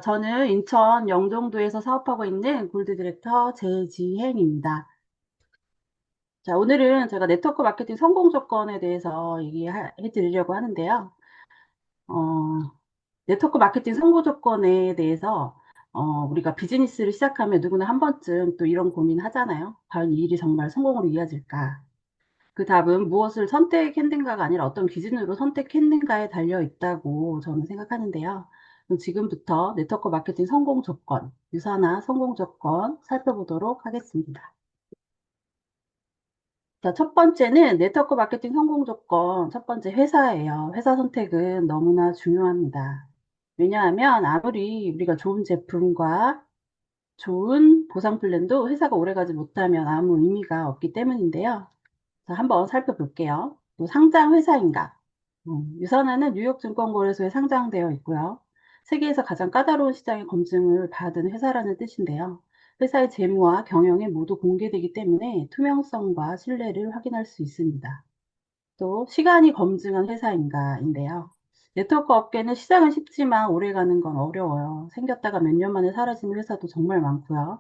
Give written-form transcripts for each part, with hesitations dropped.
저는 인천 영종도에서 사업하고 있는 골드 디렉터 제지행입니다. 자, 오늘은 제가 네트워크 마케팅 성공 조건에 대해서 얘기해 드리려고 하는데요. 어, 네트워크 마케팅 성공 조건에 대해서 우리가 비즈니스를 시작하면 누구나 한 번쯤 또 이런 고민 하잖아요. 과연 이 일이 정말 성공으로 이어질까? 그 답은 무엇을 선택했는가가 아니라 어떤 기준으로 선택했는가에 달려 있다고 저는 생각하는데요. 그럼 지금부터 네트워크 마케팅 성공 조건, 유사나 성공 조건 살펴보도록 하겠습니다. 자, 첫 번째는 네트워크 마케팅 성공 조건, 첫 번째 회사예요. 회사 선택은 너무나 중요합니다. 왜냐하면 아무리 우리가 좋은 제품과 좋은 보상 플랜도 회사가 오래가지 못하면 아무 의미가 없기 때문인데요. 자, 한번 살펴볼게요. 또 상장 회사인가? 유선화는 뉴욕 증권거래소에 상장되어 있고요. 세계에서 가장 까다로운 시장의 검증을 받은 회사라는 뜻인데요. 회사의 재무와 경영이 모두 공개되기 때문에 투명성과 신뢰를 확인할 수 있습니다. 또 시간이 검증한 회사인가인데요. 네트워크 업계는 시작은 쉽지만 오래가는 건 어려워요. 생겼다가 몇 년 만에 사라지는 회사도 정말 많고요.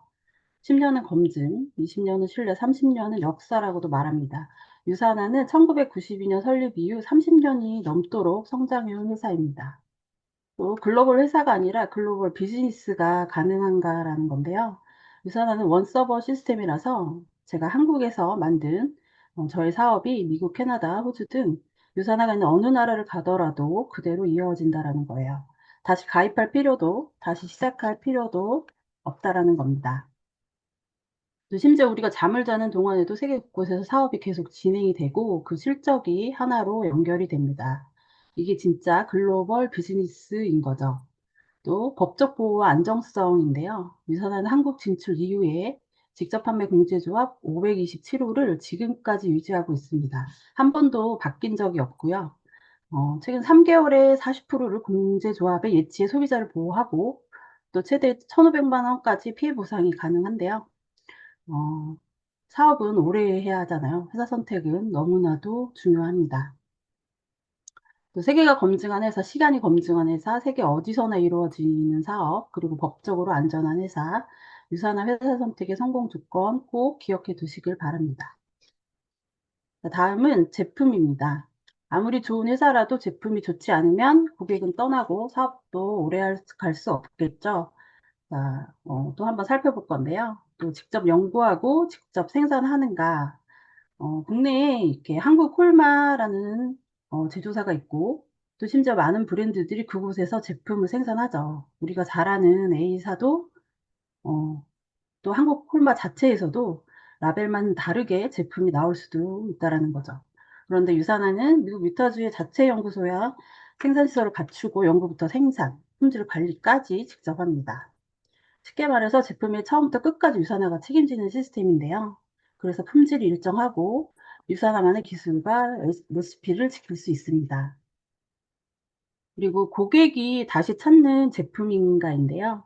10년은 검증, 20년은 신뢰, 30년은 역사라고도 말합니다. 유산하는 1992년 설립 이후 30년이 넘도록 성장해온 회사입니다. 또 글로벌 회사가 아니라 글로벌 비즈니스가 가능한가라는 건데요. 유산하는 원서버 시스템이라서 제가 한국에서 만든 저의 사업이 미국, 캐나다, 호주 등 유산화가 있는 어느 나라를 가더라도 그대로 이어진다라는 거예요. 다시 가입할 필요도, 다시 시작할 필요도 없다라는 겁니다. 또 심지어 우리가 잠을 자는 동안에도 세계 곳곳에서 사업이 계속 진행이 되고 그 실적이 하나로 연결이 됩니다. 이게 진짜 글로벌 비즈니스인 거죠. 또 법적 보호와 안정성인데요. 유산한 한국 진출 이후에 직접 판매 공제조합 527호를 지금까지 유지하고 있습니다. 한 번도 바뀐 적이 없고요. 최근 3개월에 40%를 공제조합에 예치해 소비자를 보호하고 또 최대 1,500만 원까지 피해 보상이 가능한데요. 어, 사업은 오래 해야 하잖아요. 회사 선택은 너무나도 중요합니다. 또 세계가 검증한 회사, 시간이 검증한 회사, 세계 어디서나 이루어지는 사업, 그리고 법적으로 안전한 회사, 유사한 회사 선택의 성공 조건 꼭 기억해 두시길 바랍니다. 자, 다음은 제품입니다. 아무리 좋은 회사라도 제품이 좋지 않으면 고객은 떠나고 사업도 오래 갈 수 없겠죠. 자, 또 한번 살펴볼 건데요. 또 직접 연구하고 직접 생산하는가, 국내에 이렇게 한국 콜마라는 제조사가 있고 또 심지어 많은 브랜드들이 그곳에서 제품을 생산하죠. 우리가 잘 아는 A사도 어 또 한국 콜마 자체에서도 라벨만 다르게 제품이 나올 수도 있다라는 거죠. 그런데 유산하는 미국 유타주의 자체 연구소야 생산 시설을 갖추고 연구부터 생산, 품질 관리까지 직접 합니다. 쉽게 말해서 제품의 처음부터 끝까지 유산화가 책임지는 시스템인데요. 그래서 품질이 일정하고 유산화만의 기술과 레시피를 지킬 수 있습니다. 그리고 고객이 다시 찾는 제품인가인데요.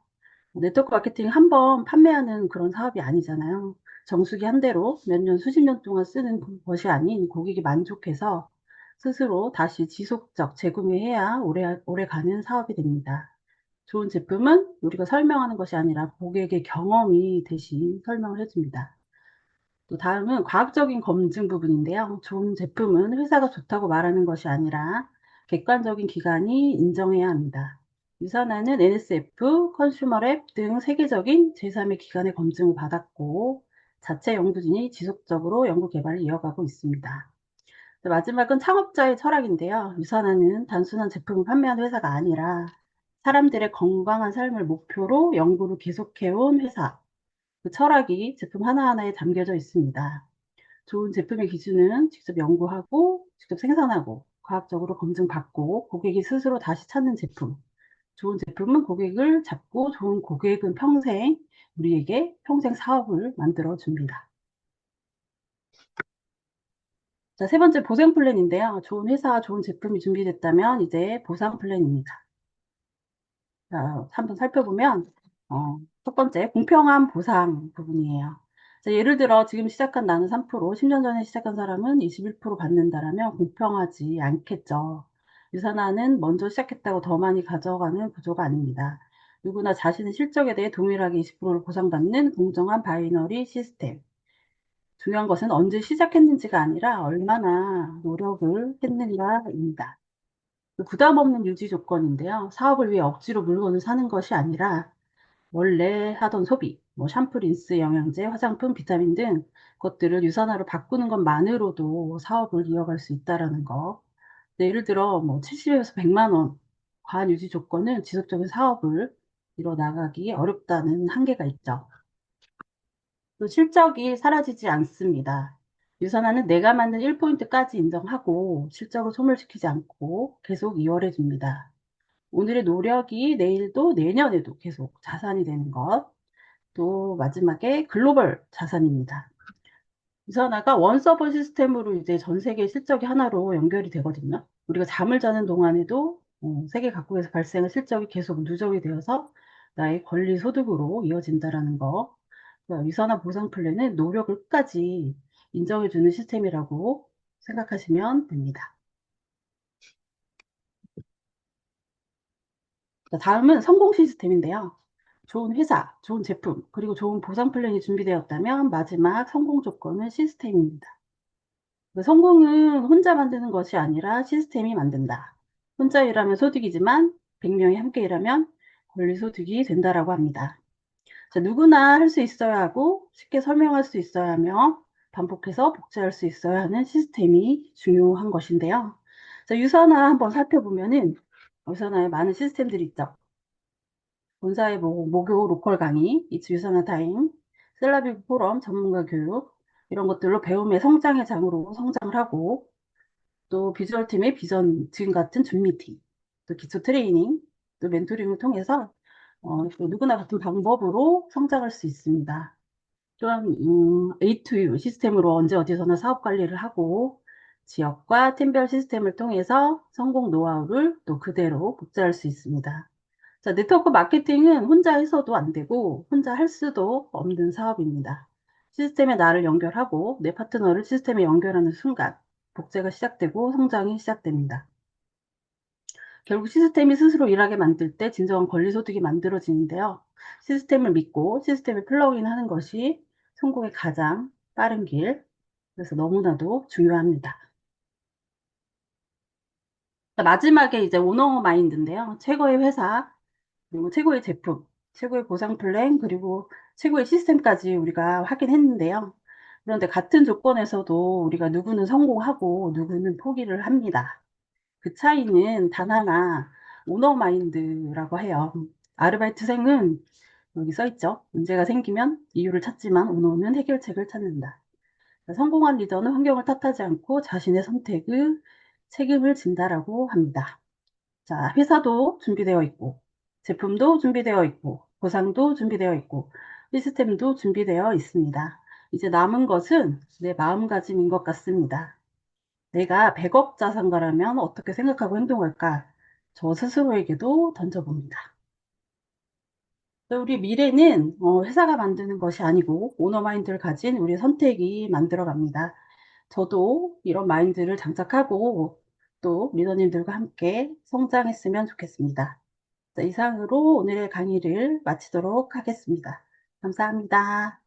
네트워크 마케팅 한 번 판매하는 그런 사업이 아니잖아요. 정수기 한 대로 몇 년, 수십 년 동안 쓰는 것이 아닌 고객이 만족해서 스스로 다시 지속적 재구매해야 오래 가는 사업이 됩니다. 좋은 제품은 우리가 설명하는 것이 아니라 고객의 경험이 대신 설명을 해 줍니다. 또 다음은 과학적인 검증 부분인데요. 좋은 제품은 회사가 좋다고 말하는 것이 아니라 객관적인 기관이 인정해야 합니다. 유산화는 NSF, 컨슈머랩 등 세계적인 제3의 기관의 검증을 받았고 자체 연구진이 지속적으로 연구 개발을 이어가고 있습니다. 마지막은 창업자의 철학인데요. 유산화는 단순한 제품을 판매하는 회사가 아니라 사람들의 건강한 삶을 목표로 연구를 계속해온 회사. 그 철학이 제품 하나하나에 담겨져 있습니다. 좋은 제품의 기준은 직접 연구하고, 직접 생산하고, 과학적으로 검증받고, 고객이 스스로 다시 찾는 제품. 좋은 제품은 고객을 잡고, 좋은 고객은 평생, 우리에게 평생 사업을 만들어 줍니다. 자, 세 번째 보상 플랜인데요. 좋은 회사와 좋은 제품이 준비됐다면 이제 보상 플랜입니다. 자, 한번 살펴보면 첫 번째 공평한 보상 부분이에요. 자, 예를 들어 지금 시작한 나는 3%, 10년 전에 시작한 사람은 21% 받는다라면 공평하지 않겠죠. 유산화는 먼저 시작했다고 더 많이 가져가는 구조가 아닙니다. 누구나 자신의 실적에 대해 동일하게 20%를 보상받는 공정한 바이너리 시스템. 중요한 것은 언제 시작했는지가 아니라 얼마나 노력을 했는가입니다. 부담 없는 유지 조건인데요. 사업을 위해 억지로 물건을 사는 것이 아니라 원래 하던 소비, 뭐 샴푸, 린스, 영양제, 화장품, 비타민 등 것들을 유산화로 바꾸는 것만으로도 사업을 이어갈 수 있다라는 거. 예를 들어 뭐 70에서 100만 원 과한 유지 조건은 지속적인 사업을 이뤄 나가기 어렵다는 한계가 있죠. 또 실적이 사라지지 않습니다. 유산화는 내가 만든 1포인트까지 인정하고 실적을 소멸시키지 않고 계속 이월해 줍니다. 오늘의 노력이 내일도 내년에도 계속 자산이 되는 것. 또 마지막에 글로벌 자산입니다. 유산화가 원 서버 시스템으로 이제 전 세계 실적이 하나로 연결이 되거든요. 우리가 잠을 자는 동안에도 세계 각국에서 발생한 실적이 계속 누적이 되어서 나의 권리 소득으로 이어진다라는 거. 그러니까 유산화 보상 플랜은 노력을 끝까지 인정해 주는 시스템이라고 생각하시면 됩니다. 자, 다음은 성공 시스템인데요. 좋은 회사, 좋은 제품, 그리고 좋은 보상 플랜이 준비되었다면 마지막 성공 조건은 시스템입니다. 그 성공은 혼자 만드는 것이 아니라 시스템이 만든다. 혼자 일하면 소득이지만 100명이 함께 일하면 권리 소득이 된다라고 합니다. 자, 누구나 할 수 있어야 하고 쉽게 설명할 수 있어야 하며 반복해서 복제할 수 있어야 하는 시스템이 중요한 것인데요. 자, 유선화 한번 살펴보면은 유선화에 많은 시스템들이 있죠. 본사의 뭐 목요 로컬 강의, 이츠 유선화 타임, 셀라비브 포럼, 전문가 교육 이런 것들로 배움의 성장의 장으로 성장을 하고 또 비주얼 팀의 비전 지금 같은 줌 미팅, 또 기초 트레이닝, 또 멘토링을 통해서 또 누구나 같은 방법으로 성장할 수 있습니다. 또한 A2U 시스템으로 언제 어디서나 사업 관리를 하고 지역과 팀별 시스템을 통해서 성공 노하우를 또 그대로 복제할 수 있습니다. 자, 네트워크 마케팅은 혼자 해서도 안 되고 혼자 할 수도 없는 사업입니다. 시스템에 나를 연결하고 내 파트너를 시스템에 연결하는 순간 복제가 시작되고 성장이 시작됩니다. 결국 시스템이 스스로 일하게 만들 때 진정한 권리 소득이 만들어지는데요. 시스템을 믿고 시스템에 플러그인 하는 것이 성공의 가장 빠른 길. 그래서 너무나도 중요합니다. 마지막에 이제 오너 마인드인데요. 최고의 회사, 그리고 최고의 제품, 최고의 보상 플랜, 그리고 최고의 시스템까지 우리가 확인했는데요. 그런데 같은 조건에서도 우리가 누구는 성공하고 누구는 포기를 합니다. 그 차이는 단 하나, 오너 마인드라고 해요. 아르바이트생은 여기 써 있죠. 문제가 생기면 이유를 찾지만 오너는 해결책을 찾는다. 성공한 리더는 환경을 탓하지 않고 자신의 선택의 책임을 진다라고 합니다. 자, 회사도 준비되어 있고, 제품도 준비되어 있고, 보상도 준비되어 있고, 시스템도 준비되어 있습니다. 이제 남은 것은 내 마음가짐인 것 같습니다. 내가 100억 자산가라면 어떻게 생각하고 행동할까? 저 스스로에게도 던져봅니다. 우리 미래는 회사가 만드는 것이 아니고 오너 마인드를 가진 우리 선택이 만들어 갑니다. 저도 이런 마인드를 장착하고 또 리더님들과 함께 성장했으면 좋겠습니다. 자, 이상으로 오늘의 강의를 마치도록 하겠습니다. 감사합니다.